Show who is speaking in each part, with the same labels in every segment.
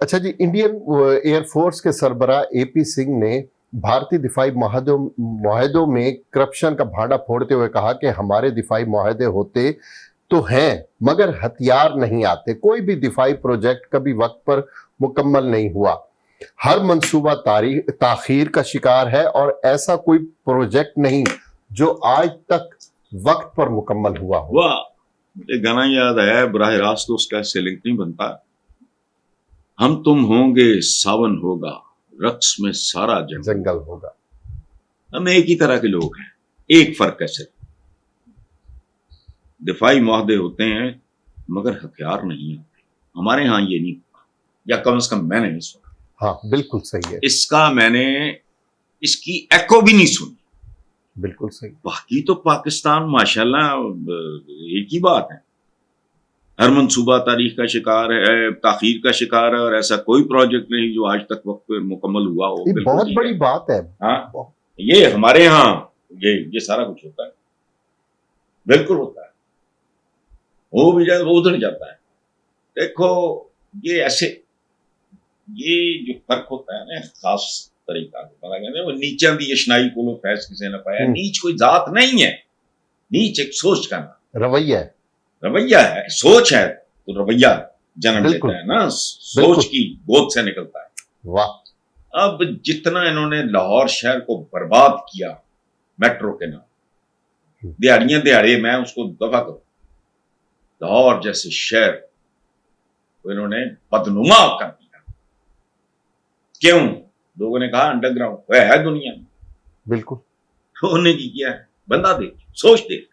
Speaker 1: अच्छा जी, Indian air force के सरबराह AP Singh ने भारतीय दिफाई माहदों में करप्शन का भांडा फोड़ते हुए कहा कि हमारे दिफाई माहदे होते तो हैं मगर हथियार नहीं आते। कोई भी दिफाई प्रोजेक्ट कभी वक्त पर मुकम्मल नहीं हुआ, हर मंसूबा ताखीर का शिकार है और ऐसा कोई प्रोजेक्ट नहीं जो आज तक वक्त पर मुकम्मल हुआ हो।
Speaker 2: वाह, मुझे गाना याद आया, बराह रास्त तो उसका ऐसे लिंक नहीं बनता। हम तुम होंगे सावन होगा, रक्स में सारा
Speaker 1: जंगल होगा।
Speaker 2: हम एक ही तरह के लोग हैं, एक फर्क है सिर्फ, दिफाई माहदे होते हैं मगर हथियार नहीं होते। हमारे यहाँ ये नहीं होता, या कम से कम मैंने नहीं सुना।
Speaker 1: हाँ बिल्कुल सही है,
Speaker 2: इसका मैंने इसकी एको भी नहीं सुनी।
Speaker 1: बिल्कुल सही।
Speaker 2: बाकी तो पाकिस्तान माशाल्लाह एक ही बात है, हर मंसूबा तारीख का शिकार है, ताखीर का शिकार है, और ऐसा कोई प्रोजेक्ट नहीं जो आज तक वक्त पे मुकम्मल हुआ हो।
Speaker 1: ये बहुत बड़ी बात है।
Speaker 2: हाँ, ये हमारे यहाँ ये सारा कुछ होता है, बिल्कुल होता है। वो भी जाए वो उधर जाता है। देखो ये ऐसे, ये जो फर्क होता है ना, खास तरीका पता कहते हैं वो नीचा दी यशनाई को फैस किसी ने पाया। नीच कोई जात नहीं है, नीच एक सोच का नाम,
Speaker 1: रवैया है,
Speaker 2: रवैया है, सोच है, तो रवैया जन्म लेता है ना, सोच की गोद से निकलता है।
Speaker 1: वाह।
Speaker 2: अब जितना इन्होंने लाहौर शहर को बर्बाद किया मेट्रो के नाम, दिहाड़ियां दिहाड़े मैं उसको दफा करूं, लाहौर जैसे शहर को इन्होंने बदनुमा कर दिया। क्यों? लोगों ने कहा अंडरग्राउंड वह है दुनिया में,
Speaker 1: बिल्कुल।
Speaker 2: उन्होंने की किया है, बंदा देख सोच देख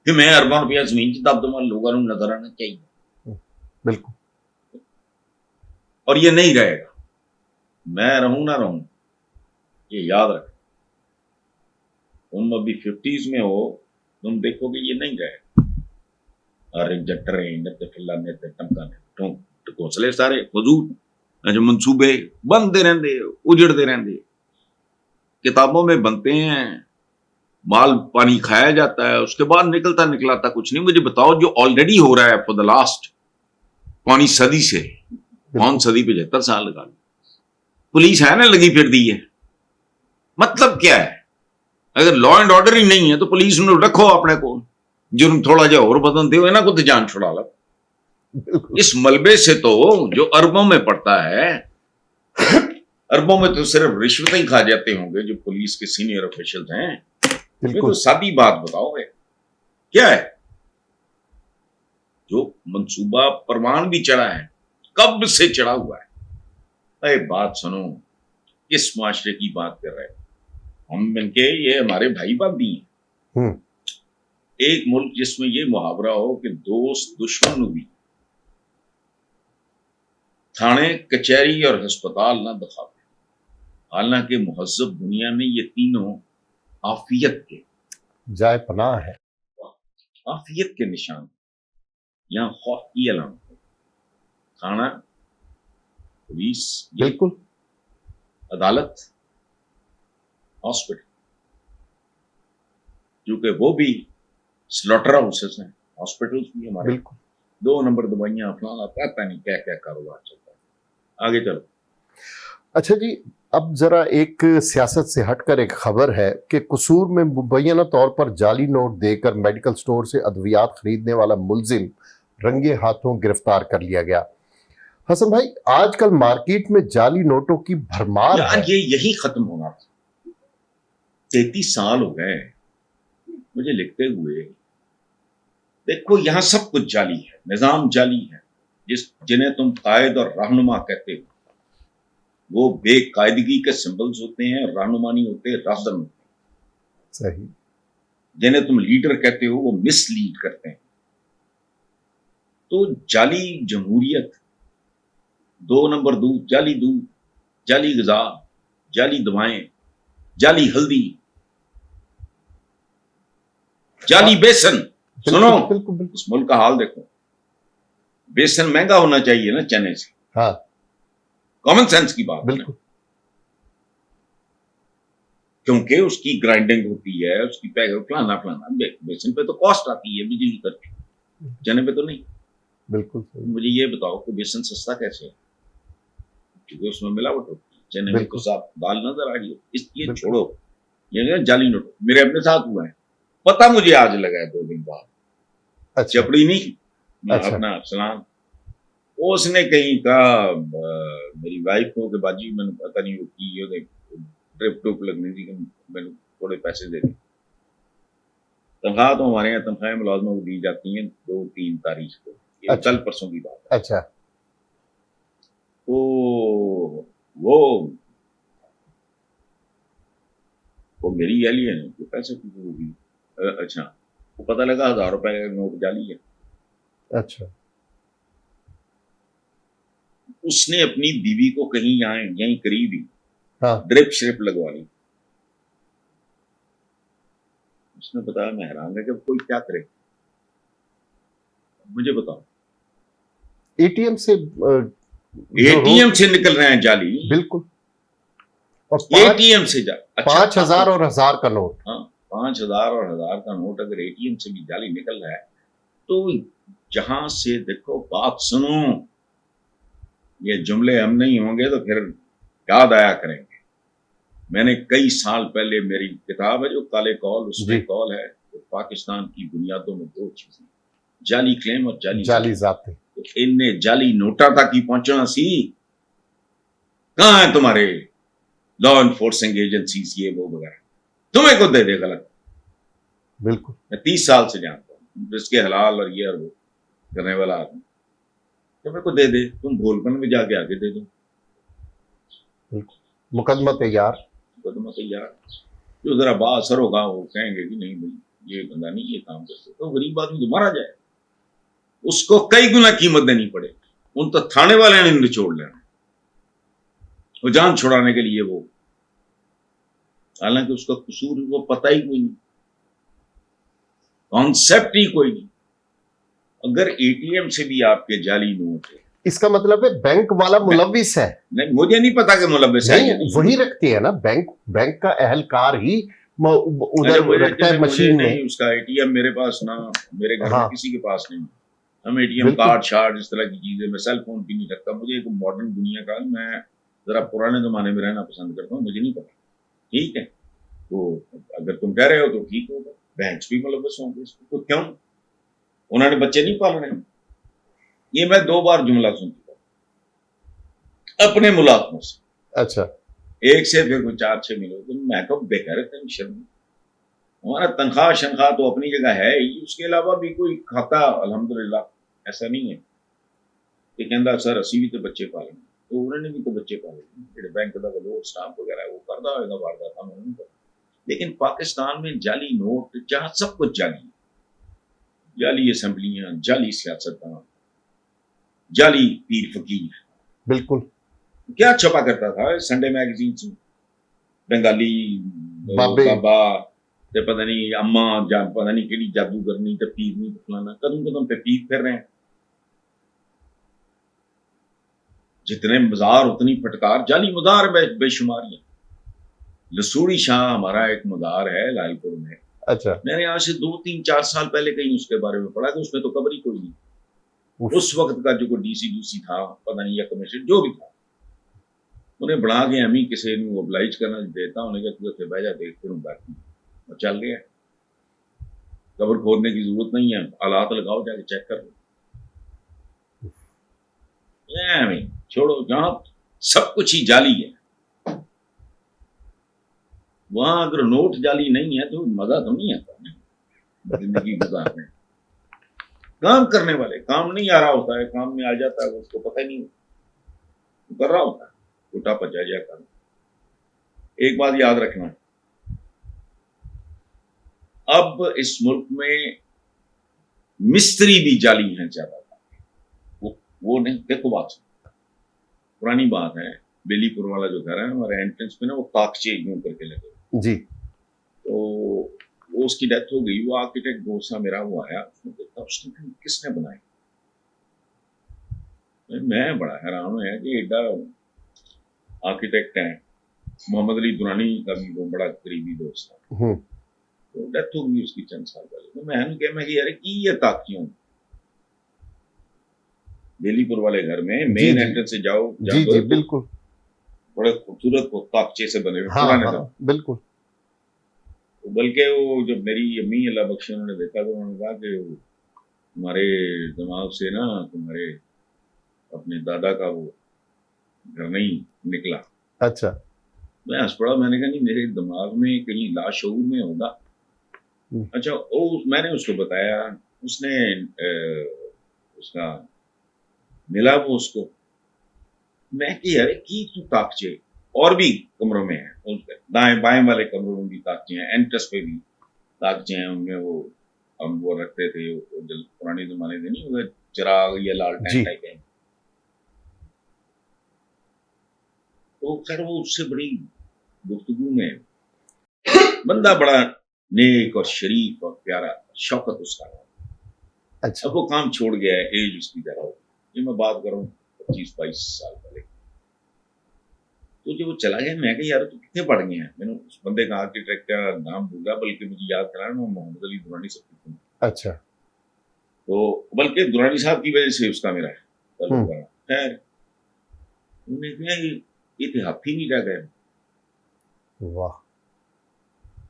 Speaker 2: कि मैं अरबन रुपया जमीन च दब दूंगा, लोगों को नजर आना चाहिए।
Speaker 1: बिल्कुल।
Speaker 2: और ये नहीं रहेगा, मैं रहूं ना रहूं, ये याद रख। तुम अभी 50s में हो, तुम देखोगे ये नहीं रहेगा। अरे जटरे नते फिल्लाने ते टमकाने तो घोंसले सारे फजूल, जो मंसूबे बनते रहते, उजड़ते रहते, किताबों में बनते हैं, माल पानी खाया जाता है, उसके बाद निकलता निकलाता कुछ नहीं। मुझे बताओ जो ऑलरेडी हो रहा है फॉर द लास्ट पौनी सदी से, कौन सदी 75 साल लगा, पुलिस है ना लगी फिर दी है। मतलब क्या है? अगर लॉ एंड ऑर्डर ही नहीं है तो पुलिस ने रखो अपने को, जुर्म थोड़ा जा और बदन दे ना, कुछ जान छुड़ा लो। इस मलबे से तो जो अरबों में पड़ता है, अरबों में तो सिर्फ रिश्वतें ही खा जाते होंगे जो पुलिस के सीनियर ऑफिशियल हैं। तो सादी बात बताओगे क्या है? जो मंसूबा परवान भी चढ़ा है, कब से चढ़ा हुआ है। अरे बात सुनो, किस मुआशरे की बात कर रहे हैं हम मिलके? ये हमारे भाई भाभी हैं। एक मुल्क जिसमें ये मुहावरा हो कि दोस्त दुश्मन भी थाने कचहरी और अस्पताल ना दिखावे। हालांकि मुहज्जब दुनिया में ये तीनों आफियत के
Speaker 1: जाए पनाह है,
Speaker 2: आफियत के निशान। यहाँ खौफ की अलामत है, थाना, पुलिस,
Speaker 1: बिल्कुल,
Speaker 2: अदालत, हॉस्पिटल, क्योंकि वो भी स्लॉटर हाउसेस हैं, हॉस्पिटल्स भी हमारे।
Speaker 1: बिल्कुल।
Speaker 2: 2 नंबर दवाइयां फलाना पता नहीं क्या क्या कारोबार चलता है। आगे चलो।
Speaker 1: अच्छा जी, अब जरा एक सियासत से हटकर एक खबर है कि कसूर में मुबैना तौर पर जाली नोट देकर मेडिकल स्टोर से अद्वियात खरीदने वाला मुलजिम रंगे हाथों गिरफ्तार कर लिया गया। हसन भाई, आजकल मार्केट में जाली नोटों की भरमार है।
Speaker 2: ये यही खत्म होना था। 33 साल हो गए मुझे लिखते हुए। देखो यहाँ सब कुछ जाली है, निजाम जाली है। जिन्हें तुम कायद और रहनुमा कहते हो, वो बेकायदगी के सिंबल्स होते हैं, रहनुमा नहीं होते, राहबर होते हैं।
Speaker 1: सही।
Speaker 2: जिन्हें तुम लीडर कहते हो वो मिसलीड करते हैं। तो जाली जमहूरियत, 2 नंबर दूध, जाली ग़िज़ा, जाली दवाएं, जाली हल्दी, जाली बेसन। सुनो, इस मुल्क का हाल देखो। बेसन महंगा होना चाहिए ना चने से।
Speaker 1: हाँ,
Speaker 2: कॉमन सेंस की बात
Speaker 1: बिल्कुल।
Speaker 2: क्योंकि उसकी ग्राइंडिंग होती है, उसकी फलाना बेसन पे तो कॉस्ट आती है बिजली करके, चने पे तो नहीं।
Speaker 1: बिल्कुल।
Speaker 2: मुझे ये बताओ कि बेसन सस्ता कैसे है? क्योंकि उसमें मिलावट होती है। चने में तो
Speaker 1: बिल्कुल।
Speaker 2: साफ दाल नजर आ रही है, इसलिए
Speaker 1: बिल्कुल।
Speaker 2: छोड़ो। ये जाली नोट मेरे अपने साथ हुआ है, पता मुझे आज लगा है 2 दिन बाद।
Speaker 1: अच्छा।
Speaker 2: चपड़ी नहीं, मैं
Speaker 1: अच्छा।
Speaker 2: अपना सलाम, उसने कहीं कहा मेरी वाइफ को कि बाजी मैंने पता नहीं वो की ਉਹਦੇ ट्रिप टूप लगनी थी कि मैंने थोड़े पैसे दे दे। तनख्वाह तो हमारे यहाँ तनख्वाहें मुलाजमों को दी जाती हैं 2-3 तारीख को, ये
Speaker 1: अच्छा।
Speaker 2: कल परसों की बात है।
Speaker 1: अच्छा।
Speaker 2: तो वो वो मेरी एलियन है, तो पैसे की होगी। अच्छा, वो पता लगा 1000 रुपए का नोट जाली है।
Speaker 1: अच्छा।
Speaker 2: उसने अपनी बीवी को कहीं यहाँ यहीं करीब ही
Speaker 1: हाँ।
Speaker 2: ड्रिप श्रिप लगवा ली। उसने बताया, मैं हैरान है कि कोई क्या करे, मुझे बताओ।
Speaker 1: एटीएम से
Speaker 2: एटीएम से निकल रहे हैं जाली,
Speaker 1: बिल्कुल। और
Speaker 2: एटीएम से जा
Speaker 1: 5,000 और 1,000 का नोट।
Speaker 2: हाँ, 5,000 और 1,000 का नोट अगर एटीएम से भी जाली निकल रहा है तो जहां से देखो, बात सुनो, ये जुमले हम नहीं होंगे तो फिर याद आया करेंगे। मैंने कई साल पहले, मेरी किताब है जो काले कौल, उसमें कौल है तो पाकिस्तान की बुनियादों में 2 चीजें, जाली क्लेम और जाली
Speaker 1: जाते।
Speaker 2: तो इनने जाली नोटा तक ही पहुंचना सी। कहां है तुम्हारे लॉ एनफोर्सिंग एजेंसीज, ये वो वगैरह, तुम्हें को दे दे गलत।
Speaker 1: बिल्कुल।
Speaker 2: मैं 30 साल से जानता हूँ जिसके हलाल और ये और वो करने वाला आदमी, तुम्हें को दे दे, तुम भोलपन में जाके आगे दे दो,
Speaker 1: मुकदमा तैयार।
Speaker 2: मुकदमा तैयार। जो जरा बासर होगा वो कहेंगे कि नहीं भाई ये बंदा नहीं ये काम कर सकता, तो गरीब आदमी तो मारा जाए, उसको कई गुना कीमत देनी पड़े। उन तो थाने वाले ने निचोड़ लेना, वो जान छुड़ाने के लिए, वो हालांकि उसका कसूर वो पता ही कोई नहीं, कॉन्सेप्ट ही कोई नहीं। अगर एटीएम से भी आपके जाली नोट है,
Speaker 1: इसका मतलब है बैंक वाला मुलविस है।
Speaker 2: नहीं, मुझे नहीं पता कि मुलविस है या नहीं।
Speaker 1: वही रखती है ना, बैंक का अहलकार ही उधर रखता है मशीन में।
Speaker 2: नहीं, उसका एटीएम मेरे पास ना, मेरे घर में किसी के पास नहीं। हम एटीएम कार्ड शार्ड इस तरह की चीजें, मैं सेल फोन भी नहीं रखता। मुझे एक मॉडर्न दुनिया का, मैं जरा पुराने जमाने में रहना पसंद करता हूँ, मुझे नहीं पता। ठीक है, तो अगर तुम कह रहे हो तो ठीक होगा, बैंक भी मुलविस होंगे इसको, तो क्यों? उन्होंने बच्चे नहीं पालने? ये मैं 2 बार जुमला सुन चुका अपने मुलाजमों से।
Speaker 1: अच्छा।
Speaker 2: एक से फिर 4-6 मिलो, तो मैं तो बेकार है, शर्म। हमारा तनख्वाह शनख्वाह तो अपनी जगह है ही, उसके अलावा भी कोई खाता अल्हम्दुलिल्लाह ऐसा नहीं है कि कहता सर असी भी तो बच्चे पालेंगे, तो उन्होंने भी तो बच्चे पाले, बैंक का लोड स्टाम्प वगैरह वो करता होगा, वारदात हम नहीं करता। लेकिन पाकिस्तान में जाली नोट, जहां सब कुछ जाली, जाली असेंबलियां, जाली सियासतदान, जाली पीर फकीर।
Speaker 1: बिल्कुल।
Speaker 2: क्या छपा करता था संडे मैगजीन से, बंगाली बाबा ते पता नहीं अम्मा जान, पता नहीं केड़ी जादूगरनी ते पीर नहीं फलाना, कदम कदम पे पीर फिर रहे हैं। जितने मजार उतनी फटकार, जाली मजार बेशुमार है। लसूड़ी शाह हमारा एक मजार है लालपुर में।
Speaker 1: अच्छा।
Speaker 2: मैंने आज से 2-3-4 साल पहले कहीं उसके बारे में पढ़ा कि उसमें तो कब्र ही कोई नहीं। उस वक्त का जो डीसी था, पता नहीं या कमिश्नर जो भी था, उन्हें बढ़ा के हमी किसी ने ओबलाइज करना देता, उन्हें कहा तू बह जा, देख फिर बाकी और चल गया। कब्र खोदने की जरूरत नहीं है, हालात लगाओ, जाके चेक कर लो। छोड़ो, जहां सब कुछ ही जाली है, वहां अगर नोट जाली नहीं है तो मजा तो नहीं आता जिंदगी गुजारने। काम करने वाले, काम नहीं आ रहा होता है, काम में आ जाता है, उसको पता ही नहीं कर रहा होता है, उठा पचा जाए काम। एक बात याद रखना, अब इस मुल्क में मिस्त्री भी जाली हैं ज्यादा। वो नहीं, देखो बात पुरानी बात है, बेलीपुर वाला जो घर है हमारे एंट्रेंस पे ना, वो ताकचे यूं करके लगे जी। तो वो उसकी डेथ हो गई, वो आर्किटेक्ट दोस्त मेरा वो आया, उसने देखा, उसने किसने बनाई। मैं बड़ा हैरान हुआ कि एडा आर्किटेक्ट है, मोहम्मद अली दुरानी का भी वो बड़ा करीबी दोस्त था। तो डेथ हो गई उसकी चंद साल पहले। तो मैं यार की ये ताकियों, बेलीपुर वाले घर में मेन एंट्रेंस से जाओ,
Speaker 1: जी जी बिल्कुल,
Speaker 2: बड़े खूबसूरत वो ताकचे से बने हुए
Speaker 1: हाँ
Speaker 2: पुराने
Speaker 1: हाँ
Speaker 2: ज़माने।
Speaker 1: बिल्कुल।
Speaker 2: तो बल्कि वो जब मेरी अम्मी अल्लाह बख्शे उन्होंने देखा तो उन्होंने कहा कि वो तुम्हारे दिमाग से ना तुम्हारे अपने दादा का वो घर नहीं निकला।
Speaker 1: अच्छा।
Speaker 2: मैं हंस पड़ा, मैंने कहा नहीं मेरे दिमाग में कहीं लाशऊर में होगा।
Speaker 1: हम्म।
Speaker 2: अच्छा वो मैंने उसको बताया, उसने उसका मिला वो उसको, मैं कि यार की तू ताकचे और भी कमरों में है, उसके दाएं बाएं वाले कमरों में भी ताकचे हैं, एंट्रेंस पे भी ताकचे हैं, उनमें वो हम वो रखते थे वो जो पुराने जमाने में नहीं हुए चिराग या लालटेन
Speaker 1: जी।
Speaker 2: टाइप है। तो खैर वो उससे बड़ी गुफ्तगू में बंदा बड़ा नेक और शरीफ और प्यारा, शौकत उसका है।
Speaker 1: अच्छा।
Speaker 2: अब वो काम छोड़ गया है, एज उसकी ज्यादा हो गई। ये मैं बात कर रहा हूँ 25-22 साल पहले। तो जब वो चला गया, मैं कहा यार तू कितने पढ़ गए हैं। मैंने उस बंदे का आर्किटेक्ट का नाम भूला, बल्कि मुझे याद कराया मैं मोहम्मद अली दुरानी से।
Speaker 1: अच्छा।
Speaker 2: तो बल्कि दुरानी साहब की वजह से उसका मेरा ताल्लुक बना। खैर उन्होंने कहा ये तो हाथी नहीं रह गए।
Speaker 1: वाह।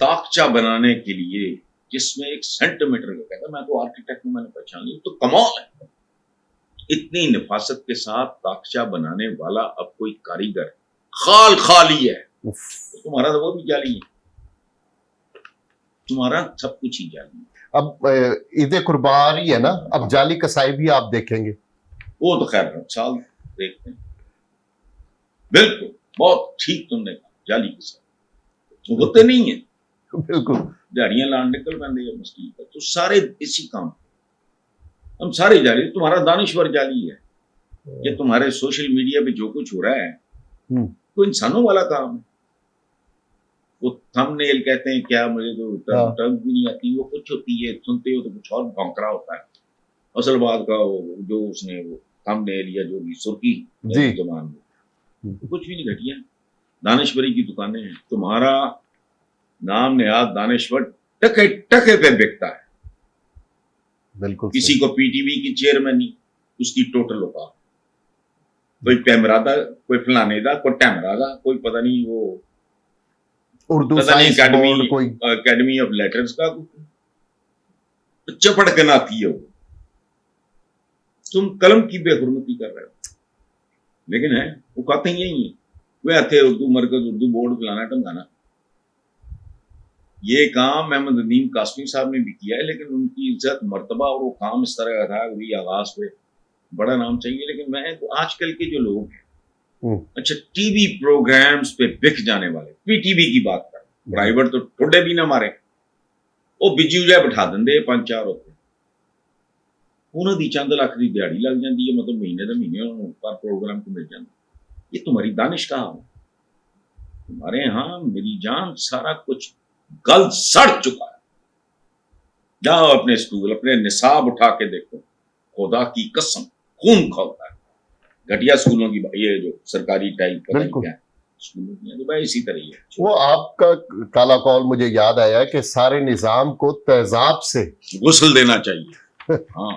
Speaker 2: ताकचा बनाने के लिए जिसमें 1 सेंटीमीटर का, कहता मैं तो आर्किटेक्ट हूं, मैंने पहचान लिया, तो कमाल है। इतनी नफासत के साथ ताकचा बनाने वाला अब कोई कारीगर खाल खाली है।
Speaker 1: उफ।
Speaker 2: तो तुम्हारा तो वो भी जाली है, तुम्हारा सब कुछ ही जाली है।
Speaker 1: अब ईद कुर्बान ही है ना, अब जाली कसाई भी आप देखेंगे।
Speaker 2: वो तो खैर साल देखते हैं। बिल्कुल बहुत ठीक तुमने कहा, जाली के साथ वो होते नहीं है,
Speaker 1: बिल्कुल।
Speaker 2: दिहाड़ियां लान निकल पैंदे है मस्ती पर। तो सारे इसी काम, हम सारे जाली। तुम्हारा दानिश्वर जाली है, ये तुम्हारे सोशल मीडिया पे जो कुछ हो रहा है वो इंसानों वाला काम है। वो थंबनेल कहते हैं क्या, मुझे तो टर्म भी नहीं आती, वो कुछ होती है, सुनते हो तो कुछ और भौंकरा होता है। असल बात का वो जो उसने वो थंबनेल या जो भी सुर्खी जमान में तो कुछ भी नहीं घटिया। दानिश्वरी की दुकानें हैं, तुम्हारा नाम नेहाद दानिश्वर टके टके पे बिकता है।
Speaker 1: बिल्कुल।
Speaker 2: किसी को पीटीवी की चेयरमैन उसकी टोटल होगा, कोई पैमरा था, कोई फलाने था, कोई टैमरा था, कोई पता नहीं वो
Speaker 1: उर्दू
Speaker 2: पता नहीं
Speaker 1: साइंस कोई
Speaker 2: अकेडमी ऑफ लेटर्स का चपड़ के नाती है वो। तुम कलम की बेहुरमती कर रहे हो, लेकिन है वो कहते ही यही है, वे आते उर्दू मरकज, उर्दू बोर्ड फलाना टमकाना। ये काम अहमद नदीम कासमी साहब ने भी किया है, लेकिन उनकी इज्जत मर्तबा और वो काम इस तरह का था, वही आगाज पे बड़ा नाम चाहिए। लेकिन मैं तो आजकल के जो लोग हैं, अच्छा टीवी प्रोग्राम्स पे बिक जाने वाले, पीटीवी की बात कर, प्राइवेट तो ठोडे भी ना मारे, वो बिजी जाए बिठा देंगे 5-4 होते, उन्होंने चंद लाख की दिहाड़ी लग जाती है, मतलब महीने दे महीने पर प्रोग्राम को मिल जाता। ये तुम्हारी दानिश कहाँ हो? तुम्हारे यहाँ मेरी जान सारा कुछ गल सड़ चुका है। जाओ अपने स्कूल, अपने निसाब उठा के देखो, खुदा की कसम खून खौलता है। घटिया स्कूलों की ये जो सरकारी टाइप पता नहीं क्या स्कूलों की, तो भाई इसी तरह ही है।
Speaker 1: वो आपका काला कौल मुझे याद आया कि सारे निजाम को तेजाब से
Speaker 2: गुस्ल देना चाहिए। हाँ